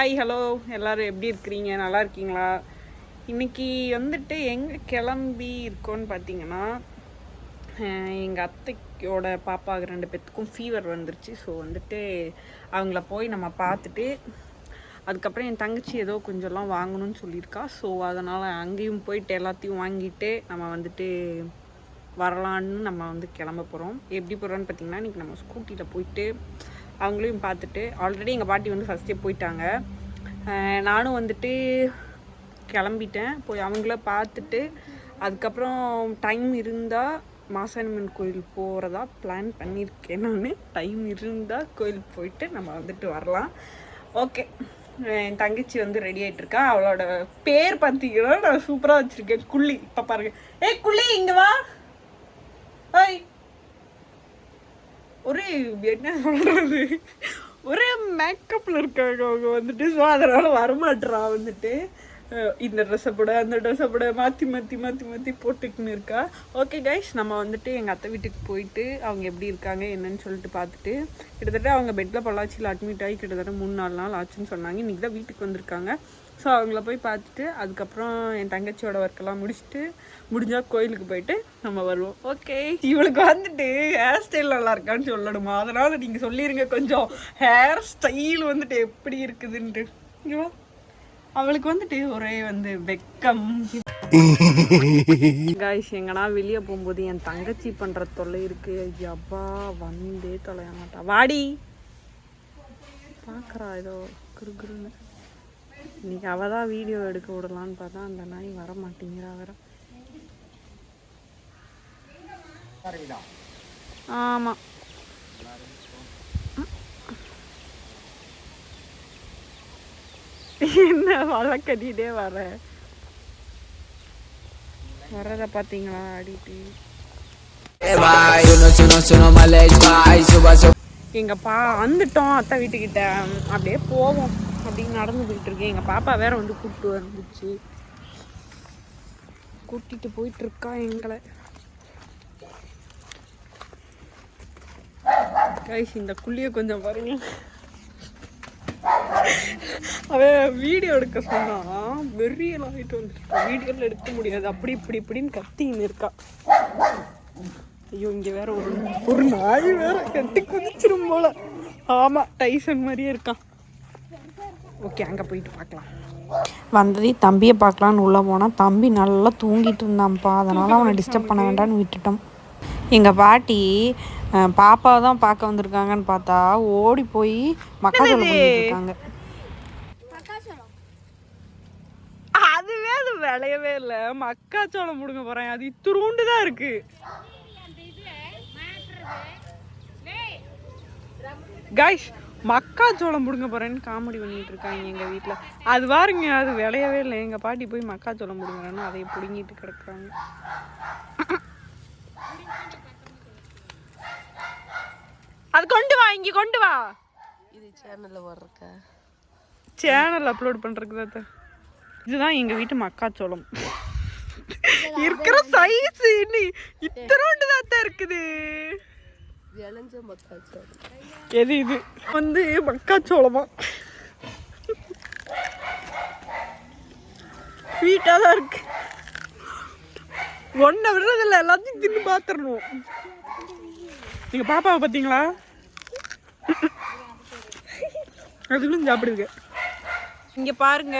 Hi hello எல்லோரும் எப்படி இருக்கிறீங்க? நல்லா இருக்கீங்களா? இன்றைக்கி வந்துட்டு எங்கே கிளம்பி இருக்கோன்னு பார்த்தீங்கன்னா, எங்கள் அத்தையோட பாப்பாவுக்கு 2 பேத்துக்கும் ஃபீவர் வந்துருச்சு. ஸோ வந்துட்டு அவங்கள போய் நம்ம பார்த்துட்டு அதுக்கப்புறம் என் தங்கச்சி ஏதோ கொஞ்சம்லாம் வாங்கணும்னு சொல்லியிருக்கா. ஸோ அதனால் அங்கேயும் போயிட்டு எல்லாத்தையும் வாங்கிட்டு நம்ம வந்துட்டு வரலான்னு நம்ம வந்து கிளம்ப போகிறோம். எப்படி போகிறோன்னு பார்த்தீங்கன்னா, இன்றைக்கி நம்ம ஸ்கூட்டியில் போயிட்டு அவங்களையும் பார்த்துட்டு, ஆல்ரெடி எங்கள் பாட்டி வந்து ஃபஸ்ட்டே போயிட்டாங்க. நானும் வந்துட்டு கிளம்பிட்டேன். போய் அவங்கள பார்த்துட்டு அதுக்கப்புறம் டைம் இருந்தால் மாசாணியம்மன் கோயில் போகிறதா பிளான் பண்ணியிருக்கேன். நான் டைம் இருந்தால் கோயிலுக்கு போயிட்டு நம்ம வந்துட்டு வரலாம். ஓகே, என் தங்கச்சி வந்து ரெடி ஆகிட்டுருக்கா. அவளோட பேர் பார்த்தீங்கன்னா நான் சூப்பராக வச்சுருக்கேன், குள்ளி. இப்போ பாருங்க, குள்ளி இங்கே வா. ஹாய். ஒரே என்ன சொல்கிறது, ஒரே மேக்கப்பில் இருக்காங்க அவங்க வந்துட்டு. ஸோ அதனால் வரமாட்டுறா வந்துட்டு. இந்த ட்ரெஸ்ஸை போட அந்த ட்ரெஸ்ஸை போட மாற்றி மாற்றி மாற்றி மாற்றி போட்டுக்கின்னு இருக்கா. ஓகே கைஸ், நம்ம வந்துட்டு எங்கள் அத்தை வீட்டுக்கு போயிட்டு அவங்க எப்படி இருக்காங்க என்னன்னு சொல்லிட்டு பார்த்துட்டு, கிட்டத்தட்ட அவங்க பெட்டில் பொள்ளாச்சியில் அட்மிட் ஆகி கிட்டத்தட்ட 3-4 நாள் ஆச்சுன்னு சொன்னாங்க. இன்றைக்கி தான் வீட்டுக்கு வந்திருக்காங்க. ஸோ அவங்கள போய் பார்த்துட்டு அதுக்கப்புறம் என் தங்கச்சியோட ஒர்க்கெல்லாம் முடிச்சுட்டு முடிஞ்சால் கோயிலுக்கு போயிட்டு நம்ம வருவோம். ஓகே, இவளுக்கு வந்துட்டு ஹேர் ஸ்டைல் நல்லா இருக்கான்னு சொல்லணுமா? அதனால் நீங்கள் சொல்லிடுங்க கொஞ்சம் ஹேர் ஸ்டைல் வந்துட்டு எப்படி இருக்குதுன்ட்டு. அவளுக்கு வந்துட்டு ஒரே வந்து வெக்கம். காய்ஸ், எங்கன்னா வெளியே போகும்போது என் தங்கச்சி பண்ணுற தொல்லை இருக்கு. ஐயாப்பா வந்தே தொலைய மாட்டா. வாடி பார்க்குறா ஏதோ குறுகுறுன்னு. இன்னைக்கு அவள் தான் வீடியோ எடுக்க விடலான்னு பார்த்தா அந்த நாய் வர மாட்டேங்கிறா வேற. ஆமாம், என்ன வலை கட்டிகிட்டே வர்றத பார்த்தீங்களா ஆடிட்டு. எங்கப்பா வந்துட்டோம் அத்தை வீட்டுக்கிட்ட. அப்படியே போவோம் அப்படின்னு நடந்து போயிட்டு இருக்கேன். எங்கள் பாப்பா வேற வந்து கூப்பிட்டு வந்துச்சு, கூட்டிட்டு போயிட்டு இருக்கா எங்களை. கைஸ், இந்த குள்ளிய கொஞ்சம் பாருங்க. அவன் வீடியோ எடுக்க சொன்னா வெறியல் ஆகிட்டு வந்துருக்கா. வீடியோவில் எடுக்க முடியாது, அப்படி இப்படின்னு கத்தின்னு இருக்கா. ஐயோ, இங்கே வேற ஒரு நாய் வேற கட்டி குதிச்சிரும் போல. ஆமாம், டைசன் மாதிரியே இருக்கான். ஓகே, அங்கே போயிட்டு பார்க்கலாம். வந்ததே தம்பியை பார்க்கலான்னு உள்ளே போனால் தம்பி நல்லா தூங்கிட்டு இருந்தான்ப்பா. அதனால் அவனை டிஸ்டர்ப் பண்ண வேண்டாம்னு விட்டுட்டோம். எங்கள் பாட்டி பாப்பாவை தான் பார்க்க வந்திருக்காங்கன்னு பார்த்தா ஓடி போய் மக்காச்சோளம் பண்ணிட்டு இருக்காங்க. அதுவே அது விளையவே இல்லை. மக்காச்சோளம் முடுங்க போகிறேன், அது இத்துருண்டு தான் இருக்கு. கைஸ், மக்காச்சோளம் முடுங்க போகிறேன்னு காமெடி பண்ணிட்டு இருக்காங்க எங்கள் வீட்டில். அது பாருங்க, அது விளையவே இல்லை. எங்கள் பாட்டி போய் மக்காச்சோளம் முடுங்குறேன்னு அதை பிடுங்கிட்டு கிடக்குறாங்க. அது கொண்டு வா, இங்கே கொண்டு வா. இது சேனலில் வர்றக்க, சேனல் அப்லோட் பண்ணுறதுக்கு. இதுதான் எங்கள் வீட்டு மக்காச்சோளம். இருக்கிற சைஸ் இத்தனோண்டு தான் இருக்குது. எது இது வந்து மக்காச்சோளமா? ஸ்வீட்டாக தான் இருக்கு. ஒன்றை விடுறதில்ல, எல்லாத்தையும் தின்னு பார்த்துடணும். நீங்க பாப்பாவை பார்த்தீங்களா? அதுக்குள்ள சாப்பிடுங்க. இங்க பாருங்க,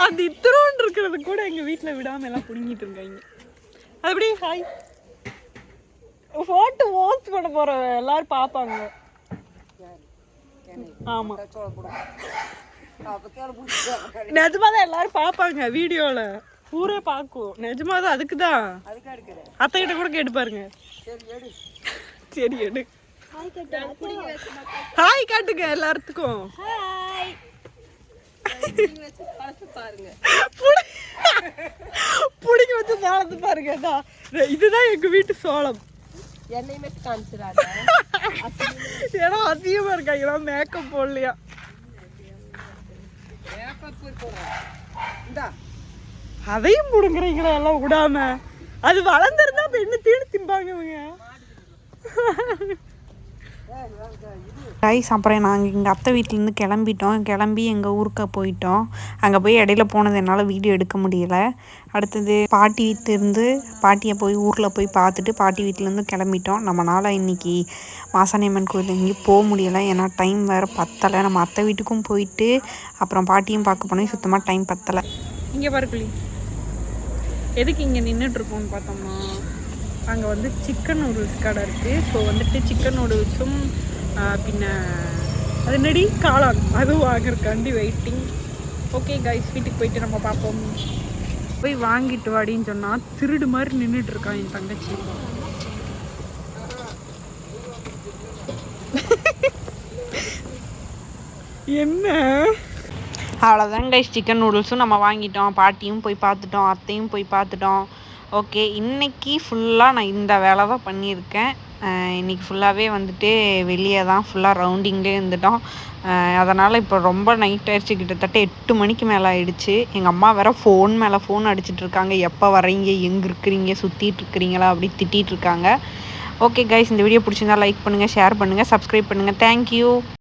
அந்த இத்தரோண்டு இருக்கிறது கூட எங்க வீட்டுல விடாம எல்லாம் புடுங்கிட்டு இருக்காங்க. அதுபடி ஹாய் போட்டோ போஸ்ட் பண்ண போற எல்லாரும் பாப்பாங்க. ஆமா, நிஜமாதான் எல்லாரும் பாப்பாங்க வீடியோல. ஊரே பார்க்கும், நிஜமாதான். அதுக்குதான் அத்தை கிட்ட கூட கேட்டு பாருங்க. சரி எடு. ஹாய் காட்டுங்க எல்லாத்துக்கும். புடிங்க வச்சு சோளத்தை பாருங்க. இதுதான் எங்க வீட்டு சோளம். ஏன்னா அதிகமா இருக்காங்க, மேக்கப் போடலையா. அதையும் முடுங்குறீங்களா எல்லாம் விடாம? அது வளர்ந்துருந்தா இப்ப என்ன தீனி திம்பாங்க இவங்க. ரைஸ் அப்புறம் நாங்கள் எங்கள் அத்தை வீட்டிலேருந்து கிளம்பி எங்கள் ஊருக்கு போயிட்டோம். அங்கே போய் இடையில போனது என்னால் வீடியோ எடுக்க முடியல. அடுத்தது பாட்டி வீட்டிலேருந்து பாட்டியை போய் ஊரில் போய் பார்த்துட்டு பாட்டி வீட்டிலேருந்து கிளம்பிட்டோம். நம்மளால் இன்றைக்கி மாசாணியம்மன் கோயில் எங்கேயும் போக முடியலை, ஏன்னா டைம் வேறு பத்தலை. நம்ம அத்தை வீட்டுக்கும் போயிட்டு அப்புறம் பாட்டியும் பார்க்க போனோம், சுத்தமாக டைம் பத்தலை. இங்கே பாருக்குள்ளி எதுக்கு இங்கே நின்றுட்டுருக்கோன்னு பார்த்தோம்னா, அங்கே வந்து சிக்கன் நூடுல்ஸ் கடை இருக்குது. ஸோ வந்துட்டு சிக்கன் நூடுல்ஸும் பின்ன அது நடி காளான் அதுவும் வாங்கிருக்காண்டி வெயிட்டிங். ஓகே கைஸ், வீட்டுக்கு போயிட்டு நம்ம பார்ப்போம். போய் வாங்கிட்டு வாடின்னு சொன்னால் திருடு மாதிரி நின்றுட்டுருக்கான் என் தங்கச்சி. என்ன அவ்வளோதான் கைஸ், சிக்கன் நூடுல்ஸும் நம்ம வாங்கிட்டோம், பாட்டியும் போய் பார்த்துட்டோம், அத்தையும் போய் பார்த்துட்டோம். ஓகே, இன்றைக்கி ஃபுல்லாக நான் இந்த வேலை தான் பண்ணியிருக்கேன். இன்றைக்கி ஃபுல்லாகவே வந்துட்டு வெளியே தான் ஃபுல்லாக ரவுண்டிங்லேயே இருந்துட்டோம். அதனால் இப்போ ரொம்ப நைட் ஆயிடுச்சு, கிட்டத்தட்ட 8 மணிக்கு மேலே ஆகிடுச்சு. எங்கள் அம்மா வேறு ஃபோன் மேலே ஃபோன் அடிச்சிட்ருக்காங்க, எப்போ வரீங்க, எங்கே இருக்கிறீங்க, சுற்றிட்டுருக்கிறீங்களா அப்படி திட்டிகிட்ருக்காங்க. ஓகே கைஸ், இந்த வீடியோ பிடிச்சிருந்தா லைக் பண்ணுங்கள், ஷேர் பண்ணுங்கள், சப்ஸ்கிரைப் பண்ணுங்கள். தேங்க்யூ.